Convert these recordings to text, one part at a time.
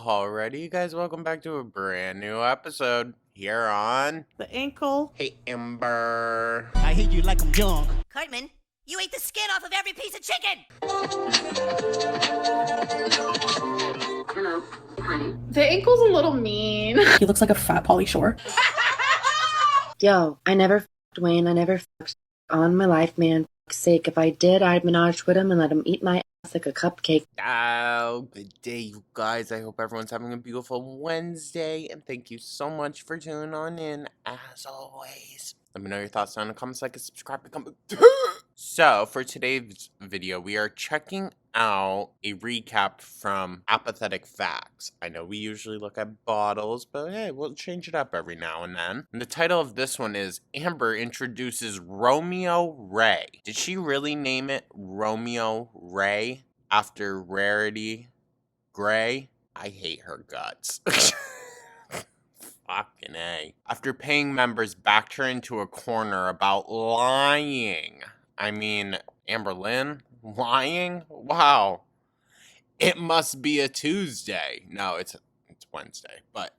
Alrighty, you guys, welcome back to a brand new episode here on The ankle. Hey Ember. I hate you like I'm young. Cartman, you ate the skin off of every piece of chicken! The ankle's a little mean. He looks like a fat Pauly Shore. Yo, I never f***ed Wayne. I never f***ed on my life, man. For sake, if I did, I'd menage with him and let him eat my ass like a cupcake. Oh, good day, you guys. I hope everyone's having a beautiful Wednesday, and thank you so much for tuning on in, as always. Let me know your thoughts down in the comments, like and subscribe, comment. So, for today's video, we are checking out a recap from Apathetic Facts. I know we usually look at bottles, but hey, we'll change it up every now and then. And the title of this one is Amber Introduces Romeo Ray. Did she really name it Romeo Ray after Rarity Gray? I hate her guts. Fucking A. After paying members backed her into a corner about lying. I mean, Amber Lynn? Lying? Wow. It must be a Tuesday. No, it's Wednesday, but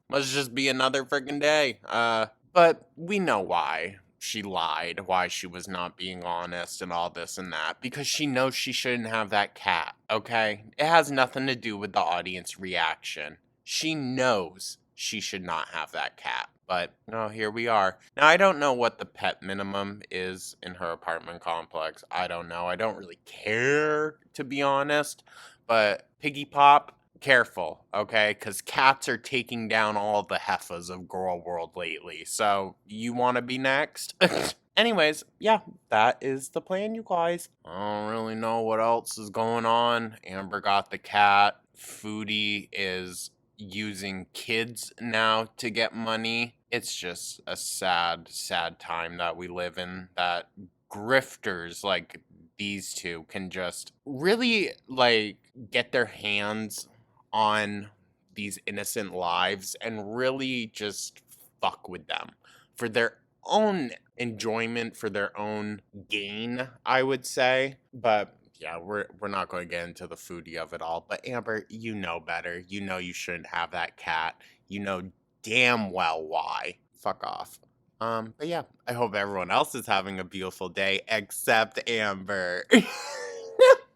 must just be another freaking day. But we know why she lied, why she was not being honest and all this and that, because she knows she shouldn't have that cat, okay? It has nothing to do with the audience reaction. She knows she should not have that cat. But, no, here we are. Now, I don't know what the pet minimum is in her apartment complex. I don't know. I don't really care, to be honest. But, Piggy Pop, careful, okay? Because cats are taking down all the heifers of Girl World lately. So, you want to be next? Anyways, yeah, that is the plan, you guys. I don't really know what else is going on. Amber got the cat. Foodie is using kids now to get money. It's just a sad, sad time that we live in, that grifters like these two can just really like get their hands on these innocent lives and really just fuck with them for their own enjoyment, for their own gain, I would say. But yeah, we're not going to get into the foodie of it all. But Amber, you know better. You know you shouldn't have that cat. You know damn well why. Fuck off. But yeah, I hope everyone else is having a beautiful day except Amber.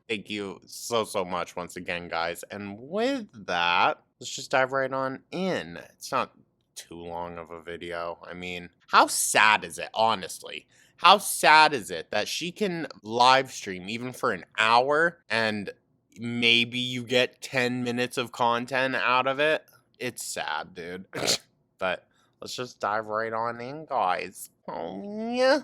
Thank you so much once again, guys. And with that, let's just dive right on in. It's not too long of a video. I mean, how sad is it, honestly? How sad is it that she can live stream even for an hour and maybe you get 10 minutes of content out of it? It's sad, dude. But let's just dive right on in, guys. Oh, yeah.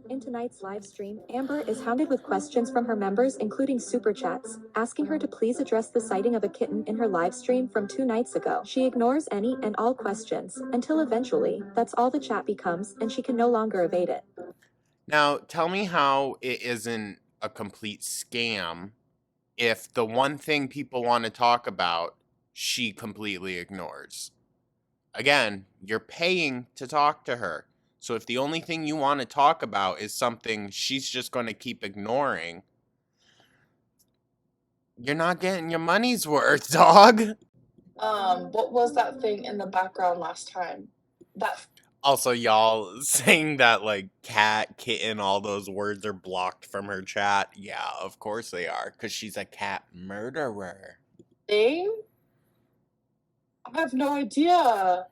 In tonight's live stream, Amber is hounded with questions from her members, including super chats, asking her to please address the sighting of a kitten in her live stream from 2 nights ago. She ignores any and all questions, until eventually, that's all the chat becomes, and she can no longer evade it. Now, tell me how it isn't a complete scam if the one thing people want to talk about, she completely ignores. Again, you're paying to talk to her. So if the only thing you want to talk about is something she's just going to keep ignoring, you're not getting your money's worth, dog. What was that thing in the background last time? Also, y'all saying that, like, cat, kitten, all those words are blocked from her chat. Yeah, of course they are, because she's a cat murderer. Thing? I have no idea.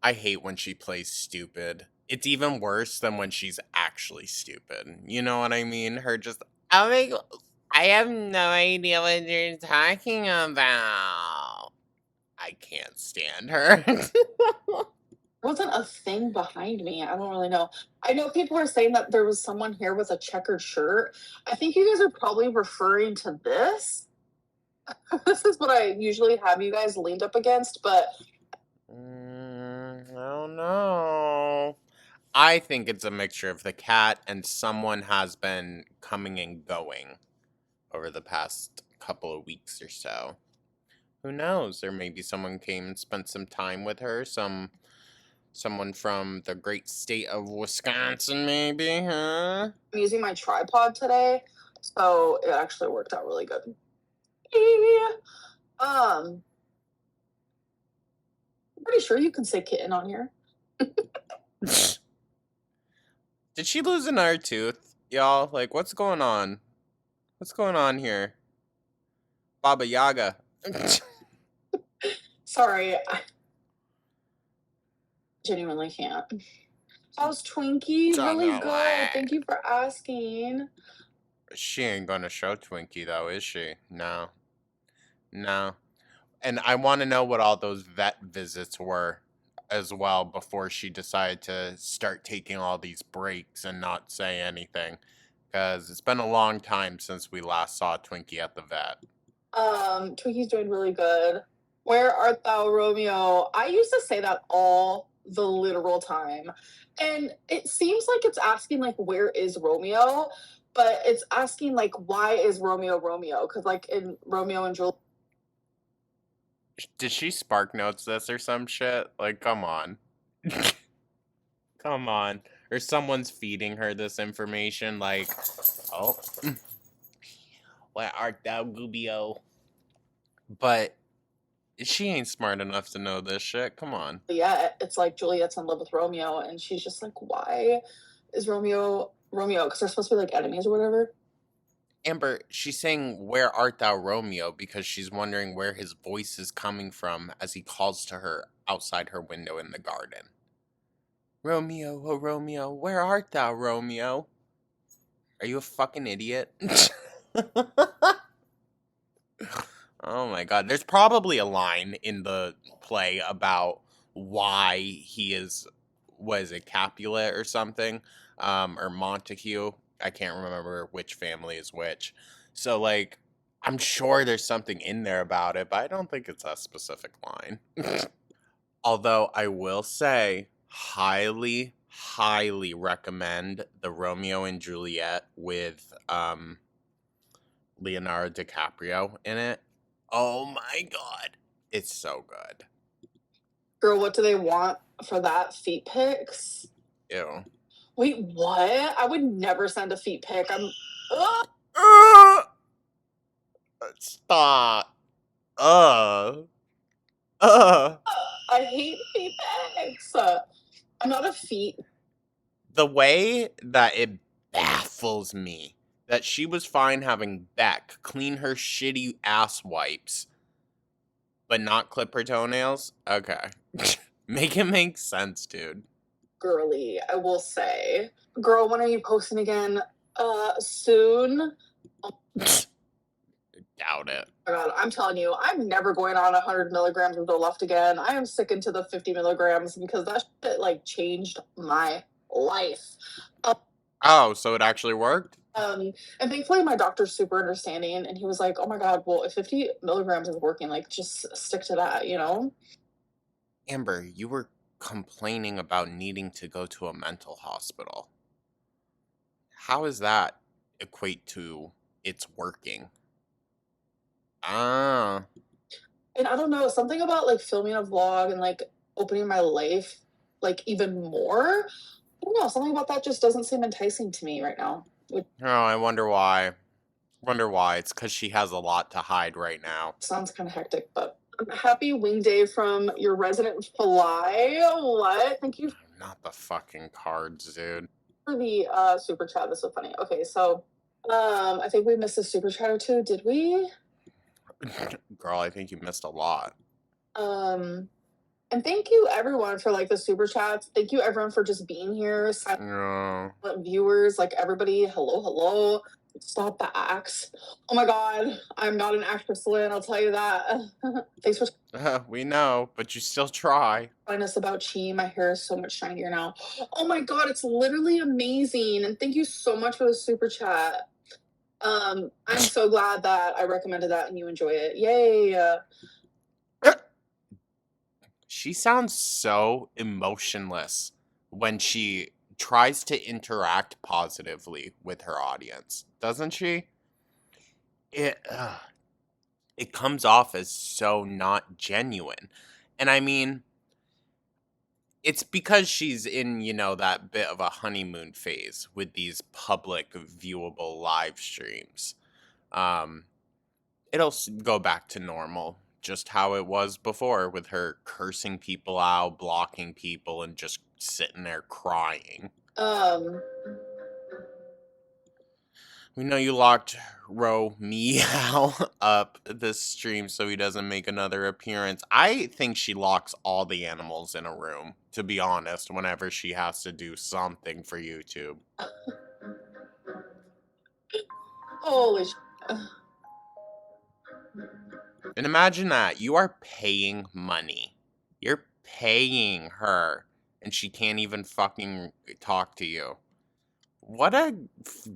I hate when she plays stupid. It's even worse than when she's actually stupid. You know what I mean? Her just, oh my God, I have no idea what you're talking about. I can't stand her. Wasn't a thing behind me. I don't really know. I know people are saying that there was someone here with a checkered shirt. I think you guys are probably referring to this. This is what I usually have you guys leaned up against, but I don't know. I think it's a mixture of the cat and someone has been coming and going over the past couple of weeks or so. Who knows? Or maybe someone came and spent some time with her. Someone from the great state of Wisconsin, maybe, huh? I'm using my tripod today, so it actually worked out really good. Pretty sure you can say kitten on here. Did she lose another tooth, y'all? Like, what's going on? What's going on here? Baba Yaga. Sorry, I genuinely can't. How's Twinkie? Really good. Thank you for asking. She ain't gonna show Twinkie, though, is she? No. No. And I want to know what all those vet visits were as well before she decided to start taking all these breaks and not say anything. Because it's been a long time since we last saw Twinkie at the vet. Twinkie's doing really good. Where art thou, Romeo? I used to say that all the literal time. And it seems like it's asking, like, where is Romeo? But it's asking, like, why is Romeo Romeo? Because, like, in Romeo and Juliet. Did she spark notes this or some shit? Like, come on. Come on. Or someone's feeding her this information, like, oh, where art thou, Gubio? But she ain't smart enough to know this shit. Come on. Yeah, it's like Juliet's in love with Romeo, and she's just like, why is Romeo Romeo? Because they're supposed to be like enemies or whatever. Amber, she's saying, where art thou, Romeo? Because she's wondering where his voice is coming from as he calls to her outside her window in the garden. Romeo, oh Romeo, where art thou, Romeo? Are you a fucking idiot? Oh my god. There's probably a line in the play about why he is, what is it, Capulet or something? Or Montague. I can't remember which family is which. So, like, I'm sure there's something in there about it, but I don't think it's a specific line. Although I will say, highly, highly recommend the Romeo and Juliet with Leonardo DiCaprio in it. Oh my god. It's so good. Girl, what do they want for that? Feet pics? Ew. Wait, what? I would never send a feet pic. Ugh! Stop. Uh. Uh. I hate feet pics. I'm not a feet. The way that it baffles me that she was fine having Beck clean her shitty ass wipes, but not clip her toenails? Okay. Make it make sense, dude. Girly, I will say. Girl, when are you posting again? Soon. Doubt it. Oh my god, I'm telling you, I'm never going on 100 milligrams of Zoloft again. I am sticking to the 50 milligrams because that shit, like, changed my life. Oh, so it actually worked? And thankfully my doctor's super understanding, and he was like, oh my god, well, if 50 milligrams is working, like, just stick to that, you know? Amber, you were complaining about needing to go to a mental hospital. How does that equate to it's working? Ah. And I don't know, something about, like, filming a vlog and, like, opening my life, like, even more. I don't know, something about that just doesn't seem enticing to me right now. Which Oh, I wonder why. Wonder why. It's because she has a lot to hide right now. sounds kind of hectic, but happy wing day from your resident fly. What? Thank you Not the fucking cards, dude. for the super chat. That's so funny. Okay, so I think we missed a super chat or two. Did we? Girl, I think you missed a lot. And thank you everyone for, like, the super chats. Thank you everyone for just being here. Silent No. viewers, like, everybody, hello, hello. Stop the acts. Oh my god, I'm not an actress, Lynn, I'll tell you that. Thanks for We know, but you still try. telling us about Chi. My hair is so much shinier now. Oh my god, it's literally amazing. And thank you so much for the super chat. I'm so glad that I recommended that and you enjoy it. Yay. She sounds so emotionless when she tries to interact positively with her audience, doesn't she? It comes off as so not genuine. And I mean, it's because she's in, that bit of a honeymoon phase with these public viewable live streams. It'll go back to normal just how it was before with her cursing people out, blocking people, and just sitting there crying. We know you locked Romeo up this stream so he doesn't make another appearance. I think she locks all the animals in a room, to be honest, whenever she has to do something for YouTube. Holy sh... And imagine that. You are paying money. You're paying her, and she can't even fucking talk to you. What a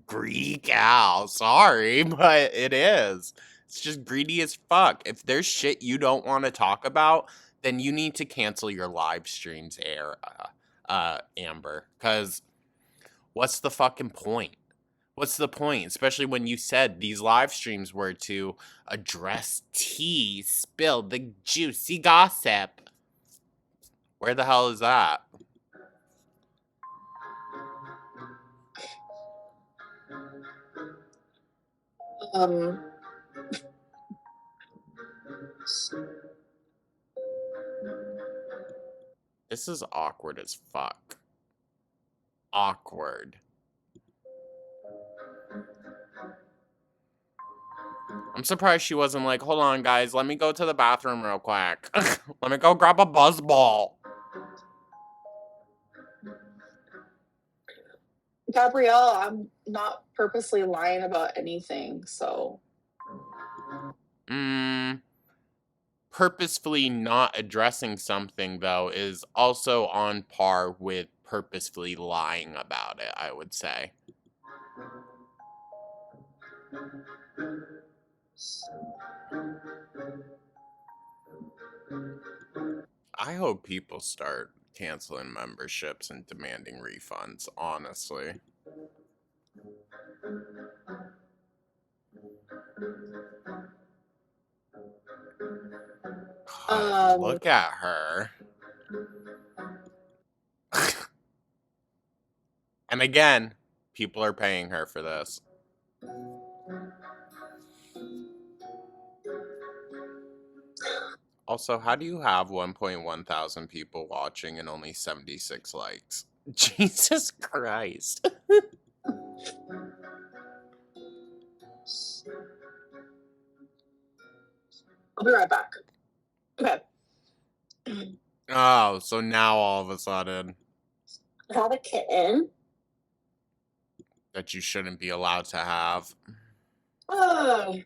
greedy cow. Sorry, but it is. It's just greedy as fuck. If there's shit you don't want to talk about, then you need to cancel your live streams, Amber. Because what's the fucking point? What's the point? Especially when you said these live streams were to address tea, spill the juicy gossip. Where the hell is that? This is awkward as fuck. Awkward. I'm surprised she wasn't like, hold on, guys, let me go to the bathroom real quick. Let me go grab a buzz ball. Gabrielle, I'm not purposely lying about anything, so... Purposefully not addressing something, though, is also on par with purposefully lying about it, I would say. I hope people start canceling memberships and demanding refunds, honestly. God, look at her. And again, people are paying her for this. Also, how do you have 1.1 thousand people watching and only 76 likes? Jesus Christ. I'll be right back. Okay. Oh, so now all of a sudden I have a kitten. that you shouldn't be allowed to have. Okay.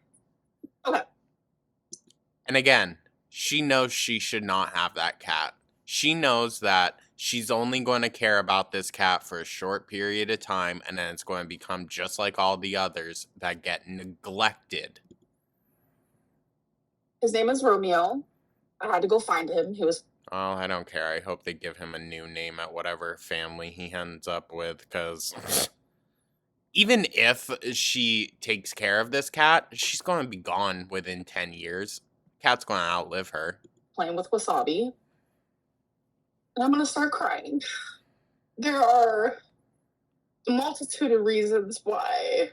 And again, she knows she should not have that cat. She knows that she's only going to care about this cat for a short period of time, and then it's going to become just like all the others that get neglected. His name is Romeo. I had to go find him. He was... Oh, I don't care. I hope they give him a new name at whatever family he ends up with, because even if she takes care of this cat, she's going to be gone within 10 years. Cat's going to outlive her. Playing with Wasabi. And I'm going to start crying. There are a multitude of reasons why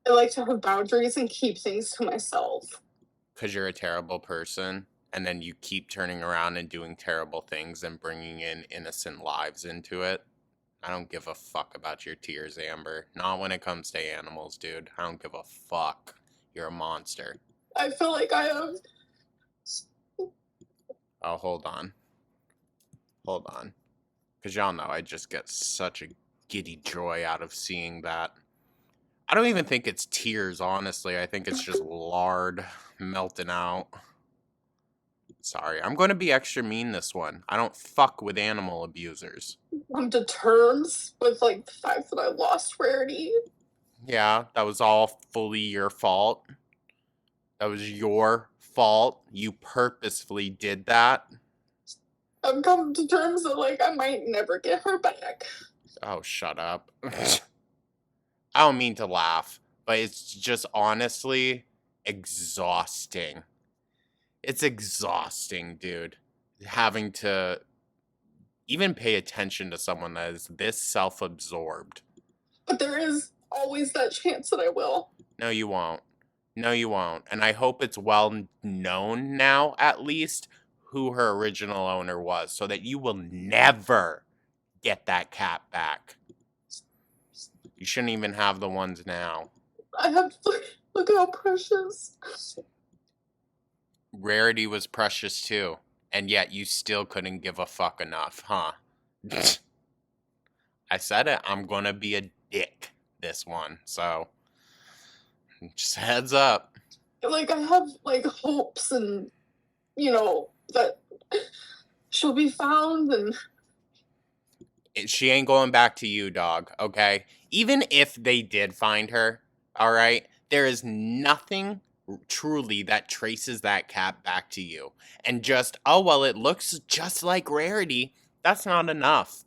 I like to have boundaries and keep things to myself. Because you're a terrible person, and then you keep turning around and doing terrible things and bringing in innocent lives into it. I don't give a fuck about your tears, Amber. Not when it comes to animals, dude. I don't give a fuck. You're a monster. I feel like I have... Oh, hold on. Hold on. Because y'all know I just get such a giddy joy out of seeing that. I don't even think it's tears, honestly. I think it's just lard melting out. Sorry, I'm going to be extra mean this one. I don't fuck with animal abusers. I'm to terms with, like, the fact that I lost Rarity. Yeah, that was all fully your fault. That was your fault. You purposefully did that. I've come to terms that, like, I might never get her back. Oh, shut up. I don't mean to laugh, but it's just honestly exhausting. It's exhausting, dude. Having to even pay attention to someone that is this self-absorbed. But there is always that chance that I will. No, you won't. No, you won't. And I hope it's well known now, at least, who her original owner was, so that you will never get that cat back. You shouldn't even have the ones now. I have look how precious. Rarity was precious too, and yet you still couldn't give a fuck enough, huh? I said it, I'm gonna be a dick this one, so just heads up. Like, I have like hopes and that she'll be found and She ain't going back to you, dog, okay? Even if they did find her, all right, there is nothing truly that traces that cat back to you. And just, oh, well, it looks just like Rarity, that's not enough.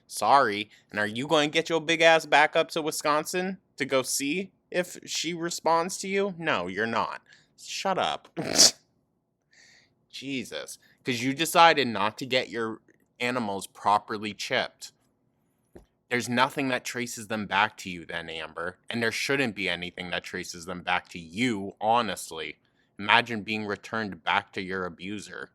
Sorry. And are you going to get your big ass back up to Wisconsin to go see if she responds to you? No, you're not. Shut up. Jesus. Because you decided not to get your animals properly chipped. There's nothing that traces them back to you then, Amber. And there shouldn't be anything that traces them back to you, honestly. Imagine being returned back to your abuser.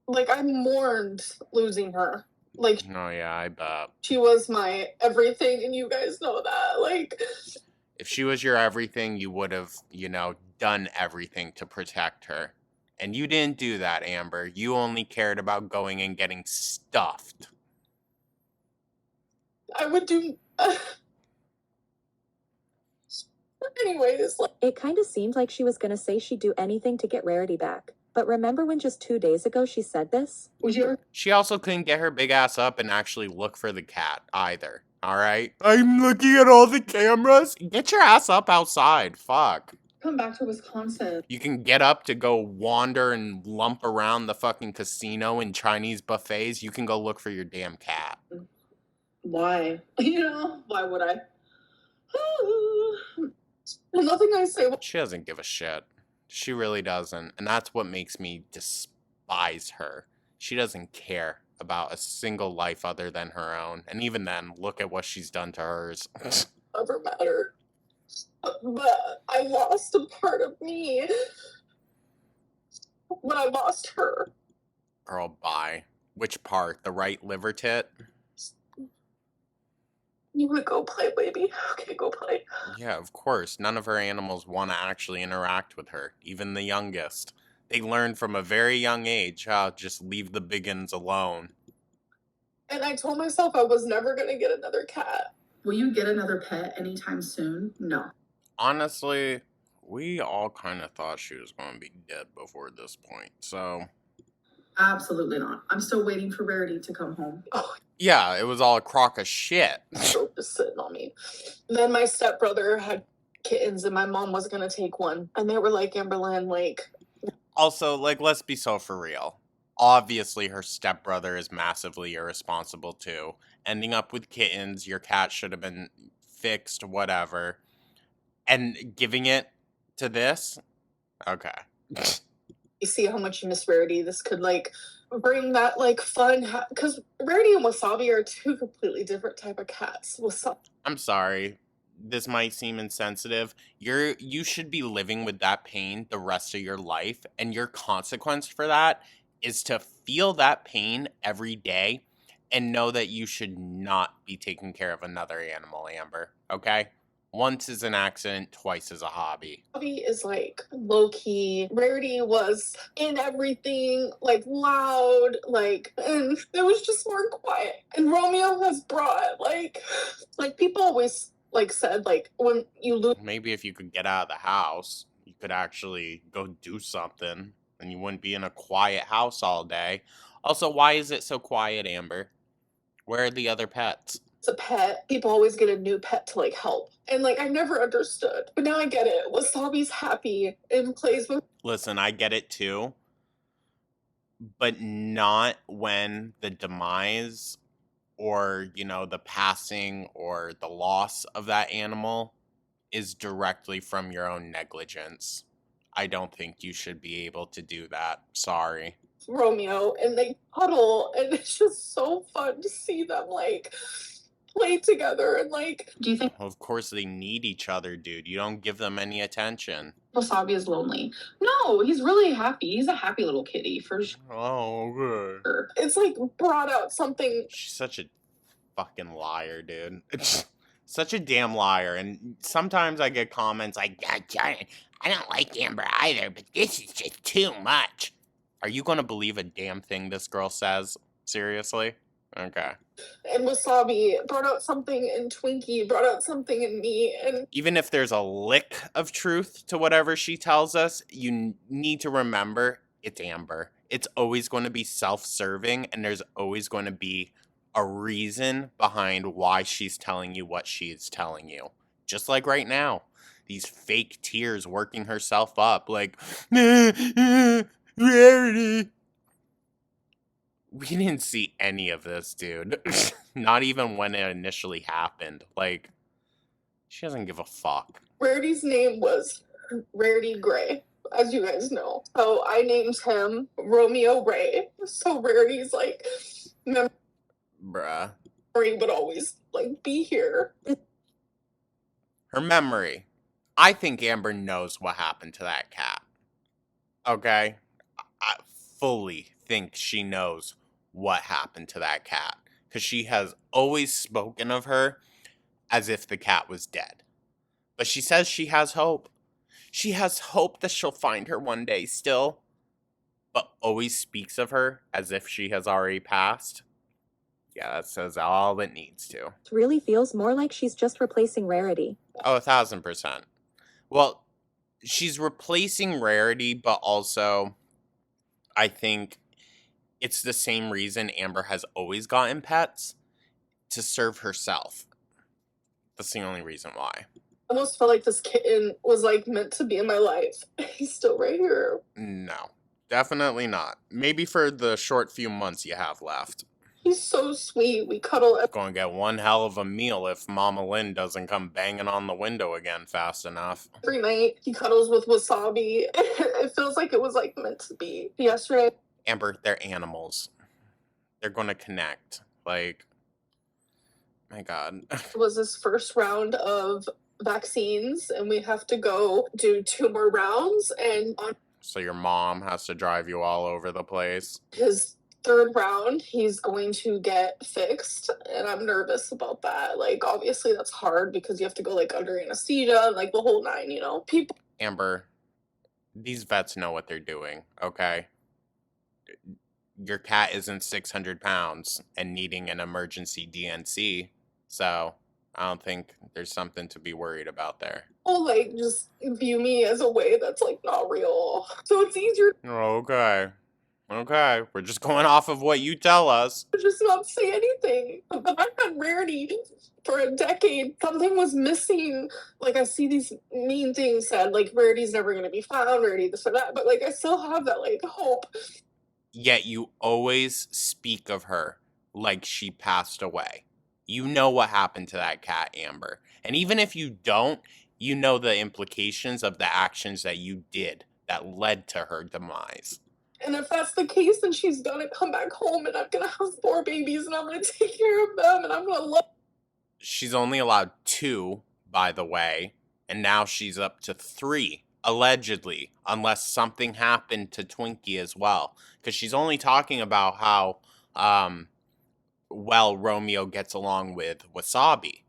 like I mourned losing her. Like, Oh, yeah, I bet. she was my everything, and you guys know that. Like, If she was your everything, you would have, done everything to protect her. And you didn't do that, Amber. You only cared about going and getting stuffed. I would do. Anyways, like, It kinda seemed like she was gonna say she'd do anything to get Rarity back. But remember when just 2 days ago she said this? would you ever She also couldn't get her big ass up and actually look for the cat either. Alright? I'm looking at all the cameras. Get your ass up outside. Fuck. come back to Wisconsin? You can get up to go wander and lump around the fucking casino and Chinese buffets. You can go look for your damn cat. Why? Why would I? Nothing I say. She doesn't give a shit. She really doesn't. And that's what makes me despise her. She doesn't care about a single life other than her own. And even then, look at what she's done to hers. Ever mattered. But I lost a part of me when I lost her. Girl, bye. Which part? The right liver tit? You would go play, baby. Okay, go play. Yeah, of course. None of her animals want to actually interact with her. Even the youngest. They learn from a very young age how just leave the biggins alone. And I told myself I was never going to get another cat. Will you get another pet anytime soon? No. Honestly, we all kind of thought she was going to be dead before this point, so... Absolutely not. I'm still waiting for Rarity to come home. Oh, yeah, it was all a crock of shit. just sitting on me. Then my stepbrother had kittens, and my mom was going to take one. And they were like, Amberlynn, like... Also, let's be so for real. Obviously, her stepbrother is massively irresponsible, too. Ending up with kittens, your cat should have been fixed, whatever. And giving it to this? Okay. You see how much you miss Rarity. This could, bring that, fun... Because Rarity and Wasabi are two completely different type of cats. I'm sorry. This might seem insensitive. You should be living with that pain the rest of your life, and your consequence for that is to feel that pain every day and know that you should not be taking care of another animal, Amber. Okay? Once is an accident, twice is a hobby. Wasabi is, low-key. Rarity was in everything, loud, and it was just more quiet. And Romeo has brought, people always... said, when you lose... Maybe if you could get out of the house, you could actually go do something, and you wouldn't be in a quiet house all day. Also, why is it so quiet, Amber? Where are the other pets? It's a pet. People always get a new pet to, help. And, I never understood. But now I get it. Wasabi's happy and plays with... Listen, I get it too, but not when the demise or, the passing or the loss of that animal is directly from your own negligence. I don't think you should be able to do that. Sorry. Romeo, and they cuddle, and it's just so fun to see them, play together and like. Do you think Of course they need each other, dude. You don't give them any attention. Wasabi is lonely? No, he's really happy. He's a happy little kitty for Oh, okay. sure. It's like brought out something. She's such a fucking liar, dude. Such a damn liar. And sometimes I get comments like, "God darn it, I don't like Amber either, but this is just too much." Are you gonna believe a damn thing this girl says? Seriously? Okay. And Wasabi brought out something in Twinkie, brought out something in me, and Even if there's a lick of truth to whatever she tells us, you need to remember it's Amber. It's always going to be self-serving, and there's always going to be a reason behind why she's telling you what she's telling you. Just like right now. These fake tears working herself up like, Rarity. We didn't see any of this, dude. Not even when it initially happened. Like, she doesn't give a fuck. Rarity's name was Rarity Gray, as you guys know. So I named him Romeo Ray. So Rarity's like memory Bruh. would always like be here. Her memory. I think Amber knows what happened to that cat. Okay? I fully think she knows what happened to that cat. Because she has always spoken of her as if the cat was dead. But she says she has hope. She has hope that she'll find her one day still. But always speaks of her as if she has already passed. Yeah, that says all it needs to. It really feels more like she's just replacing Rarity. Oh, 1,000%. Well, she's replacing Rarity, but also I think it's the same reason Amber has always gotten pets, to serve herself. That's the only reason why. I almost felt like this kitten was like meant to be in my life. He's still right here. No, definitely not. Maybe for the short few months you have left. He's so sweet. We cuddle Gonna get one hell of a meal if Mama Lynn doesn't come banging on the window again fast enough. every night. He cuddles with Wasabi. It feels like it was like meant to be. Yesterday, Amber, they're animals. They're gonna connect. Like, my God. was his first round of vaccines, and we have to go do 2 more rounds. And on So your mom has to drive you all over the place. his 3rd round, he's going to get fixed, and I'm nervous about that. Like, obviously, that's hard because you have to go like under anesthesia and like the whole 9, you know. People Amber, these vets know what they're doing, okay? Your cat isn't 600 pounds and needing an emergency DNC, so I don't think there's something to be worried about there. like just view me as a way that's like not real. So it's easier Okay. Okay, we're just going off of what you tell us. to just not say anything. But I've had Rarity for a decade. Something was missing. Like, I see these mean things said, like, Rarity's never going to be found, Rarity this or that. But, like, I still have that, like, hope. Yet you always speak of her like she passed away. You know what happened to that cat, Amber. And even if you don't, you know the implications of the actions that you did that led to her demise. And if that's the case, then she's gonna come back home and I'm gonna have 4 babies and I'm gonna take care of them and I'm gonna love. She's only allowed 2, by the way, and now she's up to 3, allegedly, unless something happened to Twinkie as well. Because she's only talking about how well Romeo gets along with Wasabi.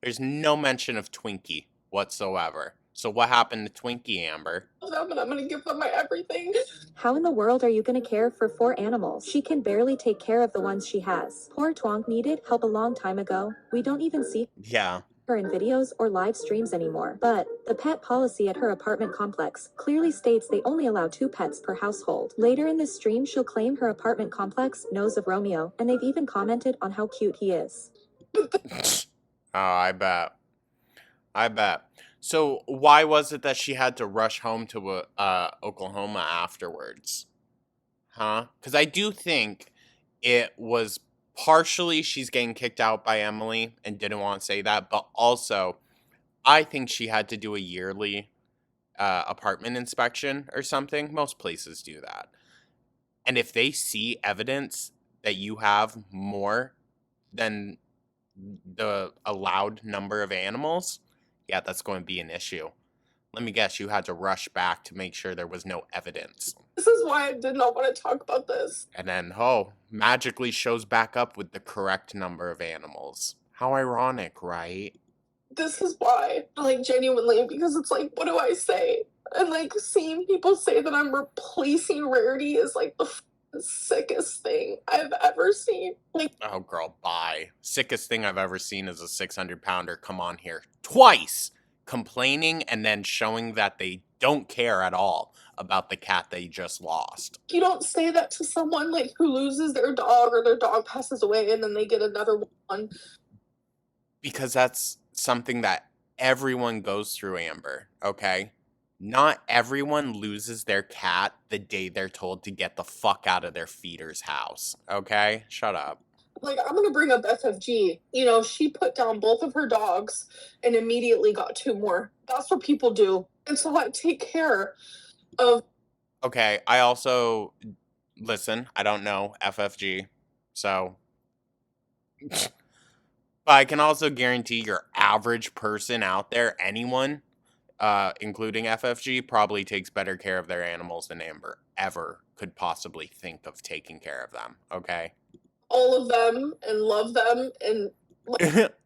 There's no mention of Twinkie whatsoever. So what happened to Twinkie, Amber? Them and I'm gonna give them my everything. How in the world are you gonna care for 4 animals? She can barely take care of the ones she has. Poor Twonk needed help a long time ago. We don't even see Yeah. her in videos or live streams anymore. But the pet policy at her apartment complex clearly states they only allow 2 pets per household. Later in this stream, she'll claim her apartment complex knows of Romeo, and they've even commented on how cute he is. Oh, I bet. I bet. So why was it that she had to rush home to Oklahoma afterwards? Huh? Because I do think it was partially she's getting kicked out by Emily and didn't want to say that, but also I think she had to do a yearly apartment inspection or something. Most places do that. And if they see evidence that you have more than the allowed number of animals, yeah, that's going to be an issue. Let me guess, you had to rush back to make sure there was no evidence. This is why I did not want to talk about this. And then, oh, magically shows back up with the correct number of animals. How ironic, right? This is why, like, genuinely, because it's like, what do I say? And like, seeing people say that I'm replacing Rarity is like the sickest thing I've ever seen. Like, Oh, girl, bye. Sickest thing I've ever seen is a 600-pounder come on here twice, complaining and then showing that they don't care at all about the cat they just lost. you don't say that to someone like who loses their dog or their dog passes away and then they get another one. Because that's something that everyone goes through, Amber, okay? Not everyone loses their cat the day they're told to get the fuck out of their feeder's house, okay? Shut up. Like, I'm gonna bring up FFG. You know, she put down both of her dogs and immediately got 2 more. That's what people do. And so I take care of. Okay, I also listen, I don't know FFG, so but I can also guarantee your average person out there, anyone, including FFG, probably takes better care of their animals than Amber ever could possibly think of taking care of them, okay? All of them and love them and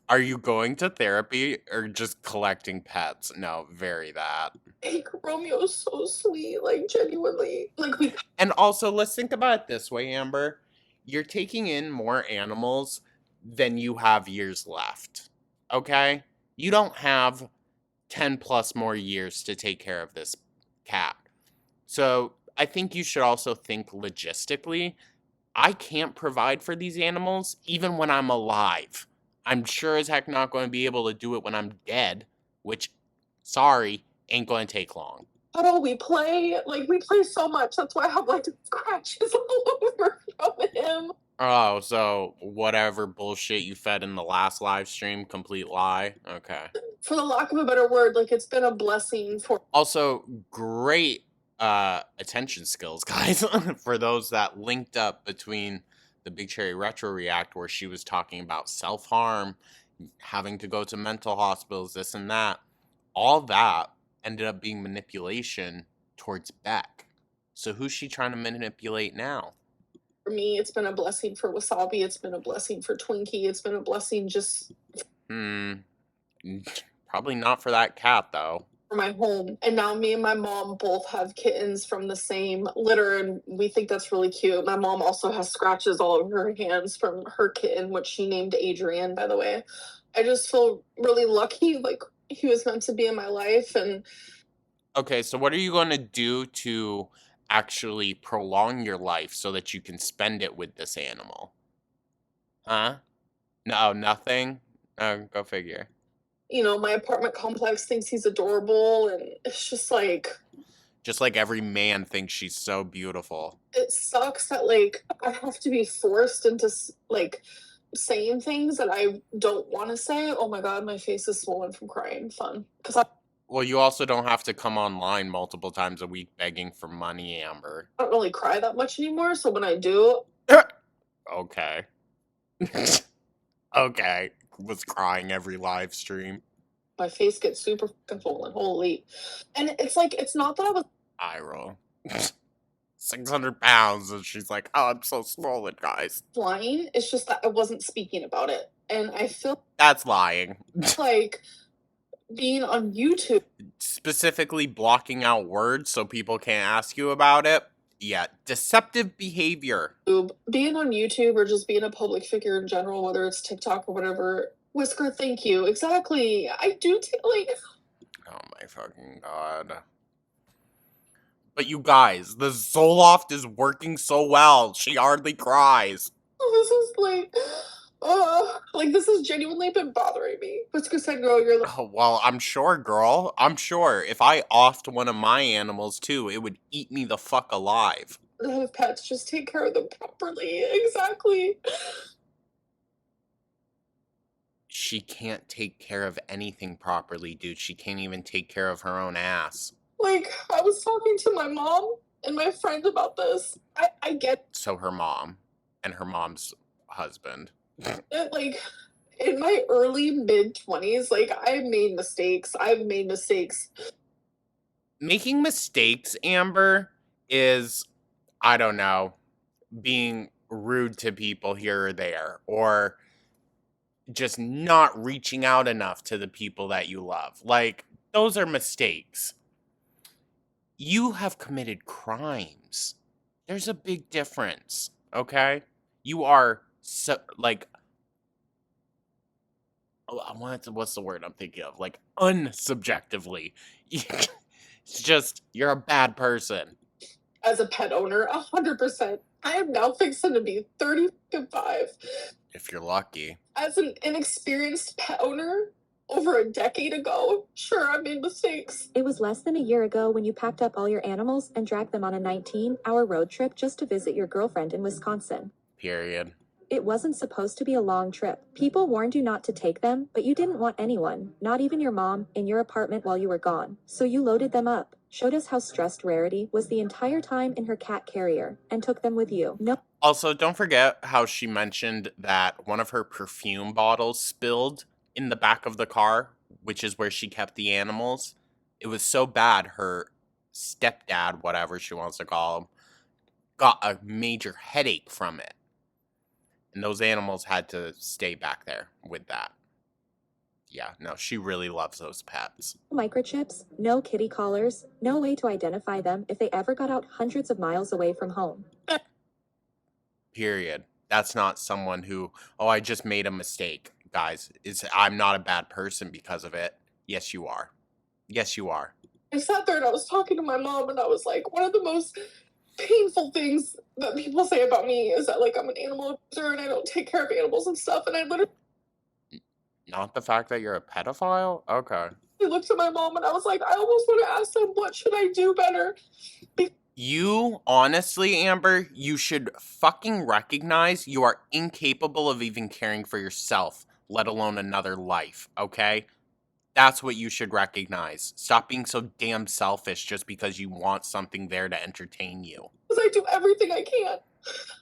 Are you going to therapy or just collecting pets? No, very that. like, Romeo's so sweet, like, genuinely. Like, we. And also, let's think about it this way, Amber. You're taking in more animals than you have years left. Okay? You don't have 10 plus more years to take care of this cat. So I think you should also think logistically. I can't provide for these animals even when I'm alive. I'm sure as heck not going to be able to do it when I'm dead, which, sorry, ain't going to take long. Oh, we play. Like, we play so much. That's why I have, like, scratches all over from him. Oh, so whatever bullshit you fed in the last live stream, complete lie? Okay. For the lack of a better word, like, it's been a blessing for. Also, great attention skills, guys, for those that linked up between the Big Cherry Retro React where she was talking about self-harm, having to go to mental hospitals, this and that. All that ended up being manipulation towards Beck. So who's she trying to manipulate now? For me, it's been a blessing for Wasabi. It's been a blessing for Twinkie. It's been a blessing just Probably not for that cat, though. for my home. And now me and my mom both have kittens from the same litter, and we think that's really cute. My mom also has scratches all over her hands from her kitten, which she named Adrian, by the way. I just feel really lucky, like, he was meant to be in my life. And Okay, so what are you going to do to actually prolong your life so that you can spend it with this animal? Huh? No, nothing? Go figure. you know, my apartment complex thinks he's adorable, and it's just like, Just like every man thinks she's so beautiful. it sucks that, like, I have to be forced into, like, saying things that I don't want to say. Oh my god, my face is swollen from crying. Fun. Because I Well, you also don't have to come online multiple times a week begging for money, Amber. don't really cry that much anymore, so when I do, Okay. Okay. Was crying every live stream. my face gets super fucking swollen. Holy. And it's like, it's not that I was Eye roll. 600 pounds, and she's like, oh, I'm so swollen, guys. lying. It's just that I wasn't speaking about it. And I feel That's lying. like being on YouTube. Specifically blocking out words so people can't ask you about it. Yeah, deceptive behavior. Being on YouTube or just being a public figure in general, whether it's TikTok or whatever. Whisker, thank you. Exactly. I do like. Oh my fucking god. But you guys, the Zoloft is working so well. She hardly cries. This is like, this has genuinely been bothering me. Whisker said, girl, you're like. Oh, well, I'm sure, girl. I'm sure. If I offed one of my animals too, it would eat me the fuck alive. To have pets, just take care of them properly. Exactly. She can't take care of anything properly, dude. She can't even take care of her own ass. Like, I was talking to my mom and my friend about this. I get So her mom and her mom's husband. it, like, in my early mid-20s, like, I've made mistakes. Making mistakes, Amber, is, I don't know, being rude to people here or there, or just not reaching out enough to the people that you love. Like, those are mistakes. You have committed crimes. There's a big difference, okay? You are so, like, what's the word I'm thinking of? Like, unsubjectively. It's just, you're a bad person. As a pet owner, 100%. I am now fixing to be 35. If you're lucky. As an inexperienced pet owner, over a decade ago, sure, I made mistakes. It was less than a year ago when you packed up all your animals and dragged them on a 19-hour road trip just to visit your girlfriend in Wisconsin. Period. It wasn't supposed to be a long trip. People warned you not to take them, but you didn't want anyone, not even your mom, in your apartment while you were gone. So you loaded them up, showed us how stressed Rarity was the entire time in her cat carrier, and took them with you. No. Also, don't forget how she mentioned that one of her perfume bottles spilled in the back of the car, which is where she kept the animals. It was so bad, her stepdad, whatever she wants to call him, got a major headache from it. And those animals had to stay back there with that. Yeah, no, she really loves those pets. Microchips, no kitty collars, no way to identify them if they ever got out hundreds of miles away from home. Period. That's not someone who, oh, I just made a mistake. Guys, I'm not a bad person because of it. Yes, you are. Yes, you are. I sat there and I was talking to my mom, and I was like, one of the most painful things that people say about me is that, like, I'm an animal abuser and I don't take care of animals and stuff. And I literally Not the fact that you're a pedophile? Okay. looked at my mom and I was like, I almost want to ask them, what should I do better? You, honestly, Amber, you should fucking recognize you are incapable of even caring for yourself, let alone another life, okay? That's what you should recognize. Stop being so damn selfish just because you want something there to entertain you. Because I do everything I can.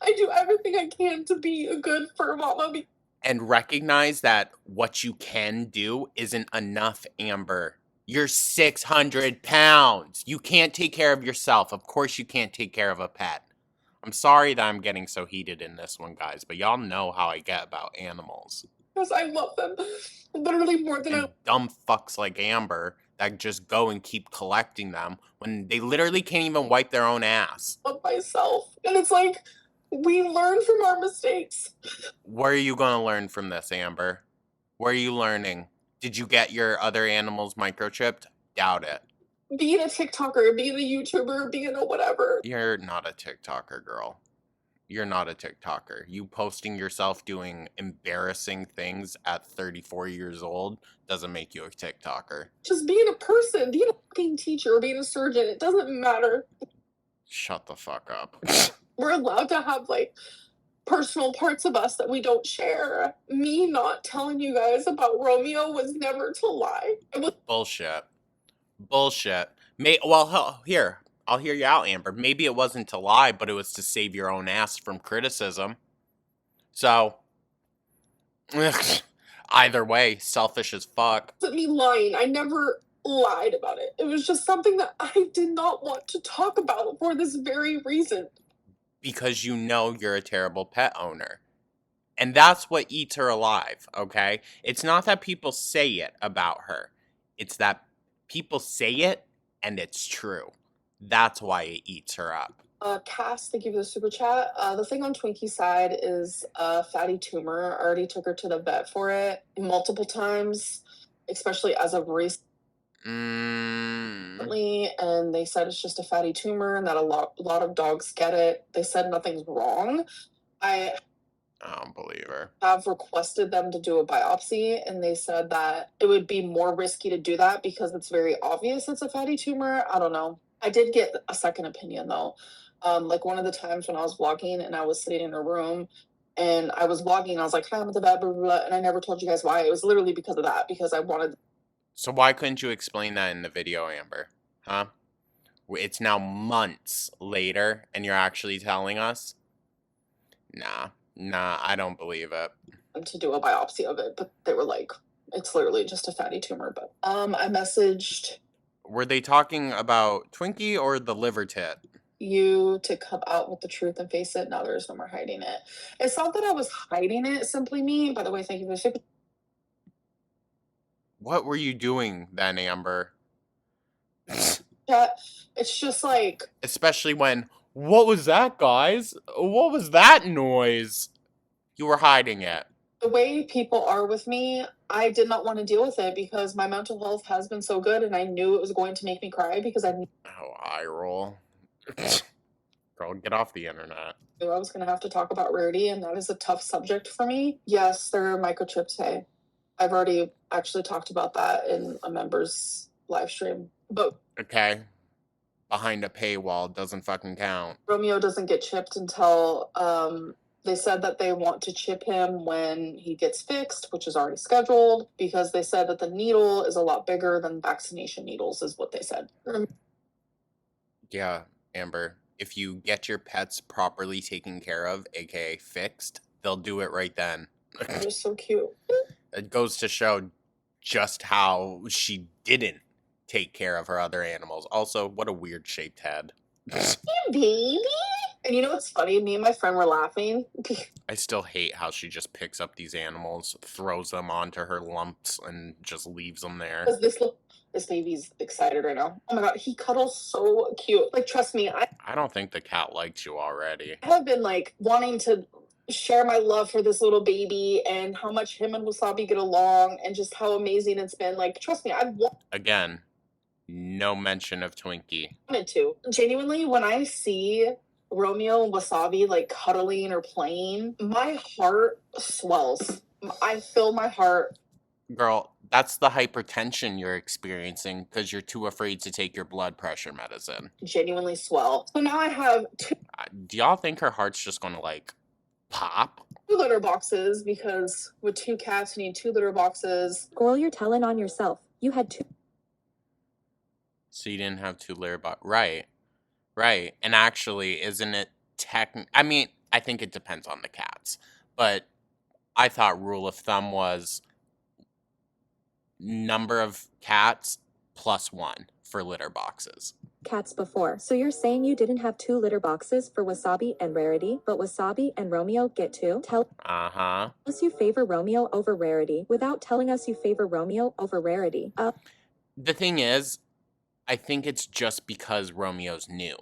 I do everything I can to be a good fur mama. And recognize that what you can do isn't enough, Amber. You're 600 pounds. You can't take care of yourself. Of course you can't take care of a pet. I'm sorry that I'm getting so heated in this one, guys, but y'all know how I get about animals. Because I love them literally more than And dumb fucks like Amber that just go and keep collecting them when they literally can't even wipe their own ass. I love myself. And it's like, we learn from our mistakes. Where are you going to learn from this, Amber? Where are you learning? Did you get your other animals microchipped? Doubt it. Being a TikToker, being a YouTuber, being a whatever. You're not a TikToker, girl. You're not a TikToker. You posting yourself doing embarrassing things at 34 years old doesn't make you a TikToker. Just being a person, being a fucking teacher, being a surgeon, it doesn't matter. Shut the fuck up. We're allowed to have, like, personal parts of us that we don't share. Me not telling you guys about Romeo was never to lie. It was Bullshit. Bullshit. Here, I'll hear you out, Amber. Maybe it wasn't to lie, but it was to save your own ass from criticism. So, either way, selfish as fuck. me lying. I never lied about it. It was just something that I did not want to talk about for this very reason. Because you know you're a terrible pet owner. And that's what eats her alive, okay? It's not that people say it about her. It's that people say it and it's true. That's why it eats her up. Cass, thank you for the super chat. The thing on Twinkie's side is a fatty tumor. I already took her to the vet for it multiple times, especially as of recently, and they said it's just a fatty tumor and that a lot of dogs get it. They said nothing's wrong. I don't believe her. Have requested them to do a biopsy, and they said that it would be more risky to do that because it's very obvious it's a fatty tumor. I don't know. I did get a second opinion though. Like one of the times when I was vlogging and I was sitting in a room and I was vlogging and I was like, hi, I'm at the bed, blah, blah, blah, and I never told you guys why. It was literally because of that, because I wanted. So why couldn't you explain that in the video, Amber? Huh? It's now months later and you're actually telling us? Nah, I don't believe it. to do a biopsy of it, but they were like, it's literally just a fatty tumor. But I messaged Were they talking about Twinkie or the liver tit? you to come out with the truth and face it. Now there's no more hiding it. It's not that I was hiding it, simply me. By the way, thank you for the super What were you doing then, Amber? chat. It's just like Especially when, what was that, guys? What was that noise? You were hiding it. the way people are with me, I did not want to deal with it because my mental health has been so good and I knew it was going to make me cry because I knew Oh, eye roll. Girl, get off the internet. I was going to have to talk about Rarity, and that is a tough subject for me. Yes, there are microchips. Hey, I've already actually talked about that in a member's live stream. But Okay. Behind a paywall doesn't fucking count. Romeo doesn't get chipped until they said that they want to chip him when he gets fixed, which is already scheduled, because they said that the needle is a lot bigger than vaccination needles, is what they said. Yeah, Amber. If you get your pets properly taken care of, aka fixed, they'll do it right then. They're just so cute. It goes to show just how she didn't take care of her other animals. Also, what a weird shaped head. Hey, baby. And you know what's funny? Me and my friend were laughing. I still hate how she just picks up these animals, throws them onto her lumps, and just leaves them there. Because this baby's excited right now. Oh my god, he cuddles so cute. Like, trust me, I don't think the cat likes you already. I have been like wanting to share my love for this little baby and how much him and Wasabi get along and just how amazing it's been. Like, trust me, I've Again, no mention of Twinkie. wanted to. Genuinely, when I see Romeo and Wasabi like cuddling or playing, my heart swells. I feel my heart. Girl, that's the hypertension you're experiencing because you're too afraid to take your blood pressure medicine. Genuinely swell. So now I have two Do y'all think her heart's just gonna, like, pop? litter boxes because with two cats, you need two litter boxes. Girl, you're telling on yourself. You had 2. So you didn't have two litter box. Right. Right. And actually, isn't it I mean, I think it depends on the cats. But I thought rule of thumb was number of cats plus one for litter boxes. Cats before. So you're saying you didn't have 2 litter boxes for Wasabi and Rarity, but Wasabi and Romeo get 2? Tell Uh-huh. us you favor Romeo over Rarity without telling us you favor Romeo over Rarity. The thing is, I think it's just because Romeo's new.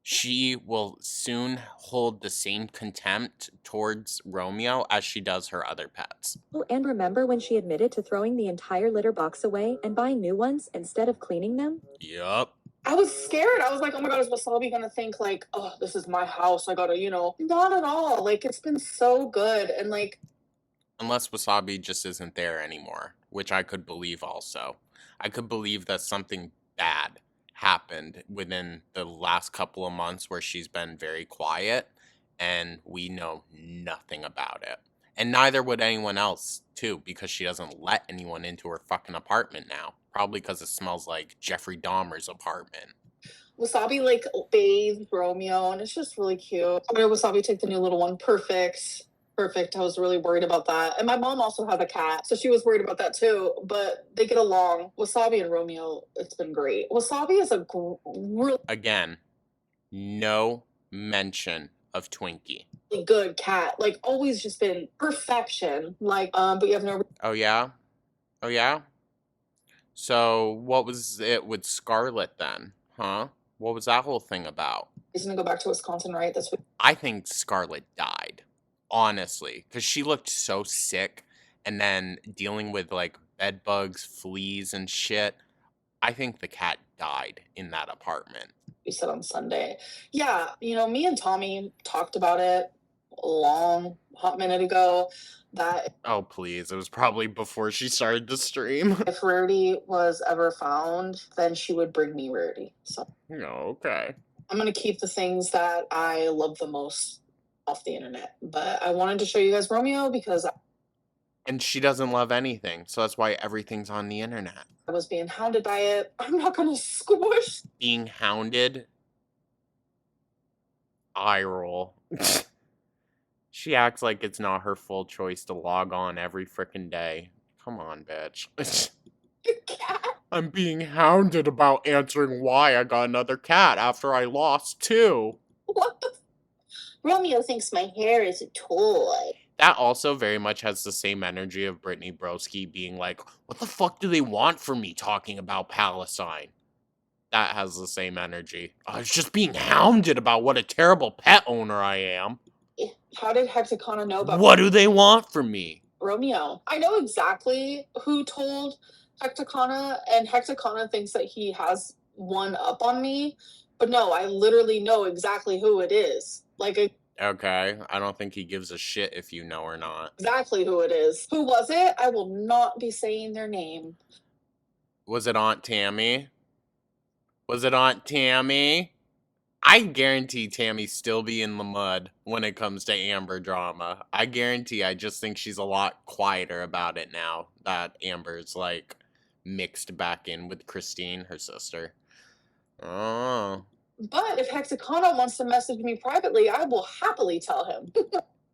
She will soon hold the same contempt towards Romeo as she does her other pets. And remember when she admitted to throwing the entire litter box away and buying new ones instead of cleaning them? Yup. I was scared. I was like, oh my god, is Wasabi gonna think like, oh, this is my house? I gotta, not at all. Like, it's been so good. And like, Unless Wasabi just isn't there anymore, which I could believe also. I could believe that something bad happened within the last couple of months where she's been very quiet and we know nothing about it. And neither would anyone else, too, because she doesn't let anyone into her fucking apartment now. Probably because it smells like Jeffrey Dahmer's apartment. Wasabi like bathed Romeo, and it's just really cute. But Wasabi take the new little one. Perfect. Perfect. I was really worried about that. And my mom also has a cat, so she was worried about that too. But they get along. Wasabi and Romeo, it's been great. Wasabi is a really Again, no mention of Twinkie. good cat. Like, always just been perfection. Like, but you have no. Oh, yeah? Oh, yeah? So, what was it with Scarlet then? Huh? What was that whole thing about? He's gonna go back to Wisconsin, right? This week. I think Scarlet died, honestly, because she looked so sick, and then dealing with like bed bugs, fleas, and shit. I think the cat died in that apartment. We said on Sunday. Yeah, me and Tommy talked about it a long hot minute ago. That Oh, please. It was probably before she started the stream. if Rarity was ever found, then she would bring me Rarity. So Okay. I'm gonna keep the things that I love the most off the internet. But I wanted to show you guys Romeo because And she doesn't love anything, so that's why everything's on the internet. I was being hounded by it. I'm not gonna squish. Being hounded, eye roll. She acts like it's not her full choice to log on every frickin' day. Come on, bitch. Cat. I'm being hounded about answering why I got another cat after I lost two. What the? Romeo thinks my hair is a toy. That also very much has the same energy of Brittany Broski being like, what the fuck do they want from me talking about Palestine? That has the same energy. I was just being hounded about what a terrible pet owner I am. How did Hexacona know about What do they want from me? Romeo? I know exactly who told Hexacona, and Hexacona thinks that he has one up on me. But no, I literally know exactly who it is. Like, Okay, I don't think he gives a shit if you know or not. exactly who it is. Who was it? I will not be saying their name. Was it Aunt Tammy? Was it Aunt Tammy? I guarantee Tammy's still be in the mud when it comes to Amber drama. I guarantee I just think she's a lot quieter about it now that Amber's like mixed back in with Christine, her sister. Oh. But if Hexacona wants to message me privately, I will happily tell him.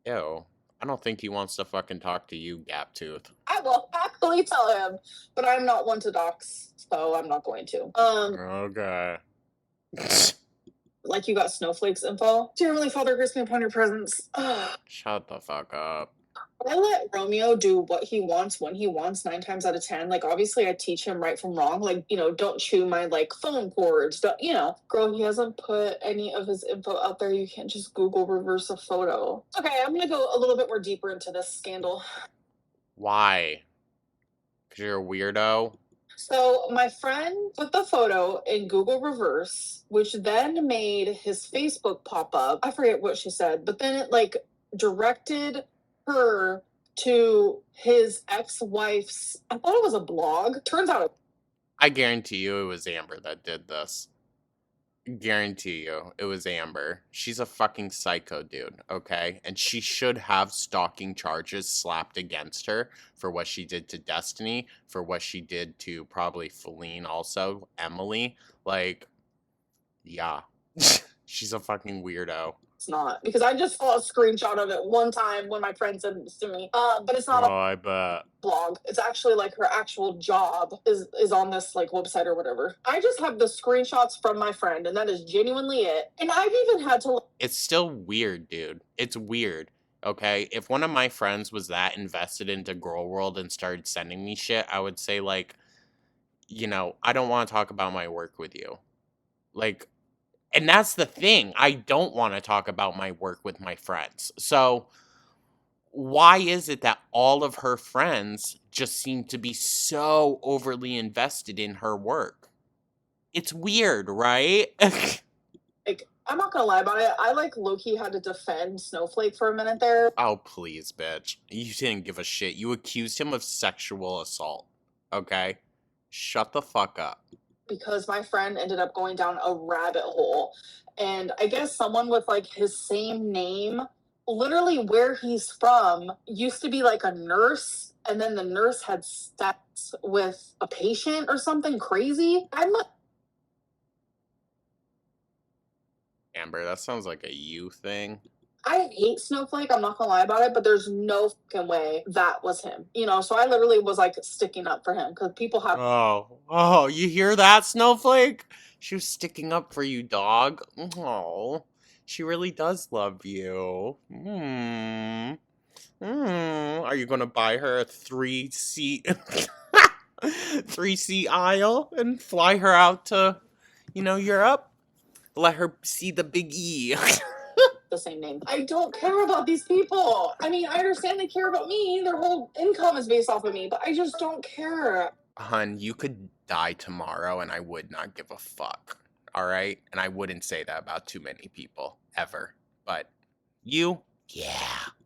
Ew. I don't think he wants to fucking talk to you, Gaptooth. I will happily tell him. But I'm not one to dox, so I'm not going to. Okay. Like you got Snowflake's info? Dear Heavenly Father, grace me upon your presence. Shut the fuck up. I let Romeo do what he wants when he wants 9 times out of 10. Like, obviously, I teach him right from wrong. like, don't chew my like phone cords. Don't, girl, he hasn't put any of his info out there. You can't just Google reverse a photo. Okay, I'm gonna go a little bit more deeper into this scandal. Why? Because you're a weirdo? So my friend put the photo in Google reverse, which then made his Facebook pop up. I forget what she said, but then it like directed her to his ex-wife's, I thought it was a blog. Turns out I guarantee you it was Amber that did this. Guarantee you it was Amber. She's a fucking psycho, dude, okay? And she should have stalking charges slapped against her for what she did to Destiny, for what she did to probably Feline also, Emily. Like, yeah. She's a fucking weirdo. it's not, because I just saw a screenshot of it one time when my friend sent it to me. But it's not Oh, I bet. blog. It's actually like her actual job is on this like website or whatever. I just have the screenshots from my friend, and that is genuinely it. And I've even had to. It's still weird, dude. It's weird. Okay? If one of my friends was that invested into Girl World and started sending me shit, I would say, like, I don't want to talk about my work with you. Like, and that's the thing. I don't want to talk about my work with my friends. So, why is it that all of her friends just seem to be so overly invested in her work? It's weird, right? Like, I'm not gonna lie about it. I like low-key had to defend Snowflake for a minute there. Oh, please, bitch. You didn't give a shit. You accused him of sexual assault. Okay? Shut the fuck up. Because my friend ended up going down a rabbit hole. And I guess someone with like his same name, literally where he's from, used to be like a nurse, and then the nurse had sex with a patient or something crazy. Amber, that sounds like a you thing. I hate Snowflake, I'm not gonna lie about it, but there's no fucking way that was him. So I literally was like sticking up for him because people have. Oh, you hear that, Snowflake? She was sticking up for you, dog. Oh, she really does love you. Are you gonna buy her a 3-seat, 3-seat aisle and fly her out to, Europe? Let her see the Big E. The same name. I don't care about these people. I mean, I understand they care about me. Their whole income is based off of me, but I just don't care. Hun, you could die tomorrow and I would not give a fuck. All right? And I wouldn't say that about too many people, ever. But you? Yeah.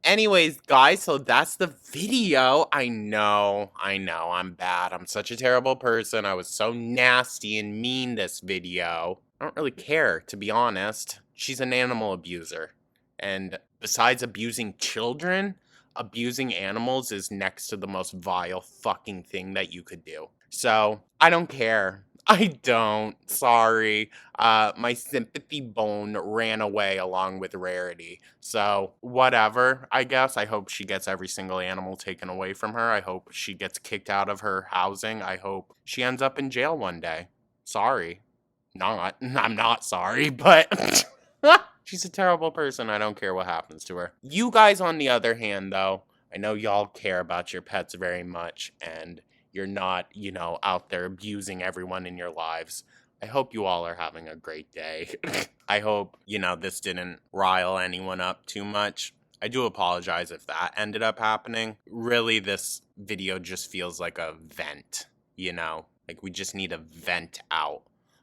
Anyways, guys, so that's the video. I know, I'm bad. I'm such a terrible person. I was so nasty and mean this video. I don't really care, to be honest. She's an animal abuser. And besides abusing children, abusing animals is next to the most vile fucking thing that you could do. So, I don't care. I don't. Sorry. My sympathy bone ran away along with Rarity. So, whatever, I guess. I hope she gets every single animal taken away from her. I hope she gets kicked out of her housing. I hope she ends up in jail one day. Sorry. Not. I'm not sorry, but she's a terrible person. I don't care what happens to her. You guys, on the other hand, though, I know y'all care about your pets very much, and you're not, out there abusing everyone in your lives. I hope you all are having a great day. I hope, this didn't rile anyone up too much. I do apologize if that ended up happening. Really, this video just feels like a vent, Like we just need to vent out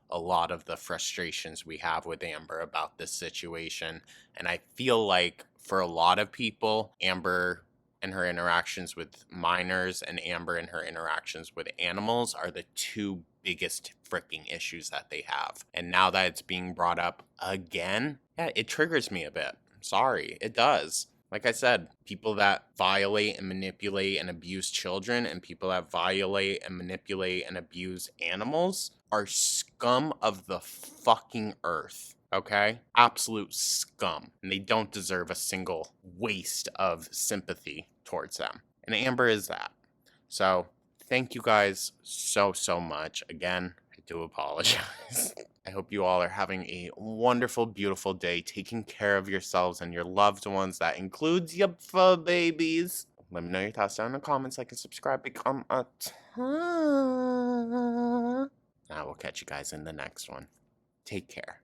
a lot of the frustrations we have with Amber about this situation. And I feel like for a lot of people, Amber and her interactions with minors and Amber and her interactions with animals are the two biggest freaking issues that they have. And now that it's being brought up again, yeah, it triggers me a bit. Sorry, it does. Like I said, people that violate and manipulate and abuse children and people that violate and manipulate and abuse animals are scum of the fucking earth. Okay? Absolute scum. And they don't deserve a single waste of sympathy towards them. And Amber is that. So, thank you guys so much. Again, I do apologize. I hope you all are having a wonderful, beautiful day, taking care of yourselves and your loved ones. That includes your fur babies. Let me know your thoughts down in the comments. Like and subscribe. Become a ton. I will catch you guys in the next one. Take care.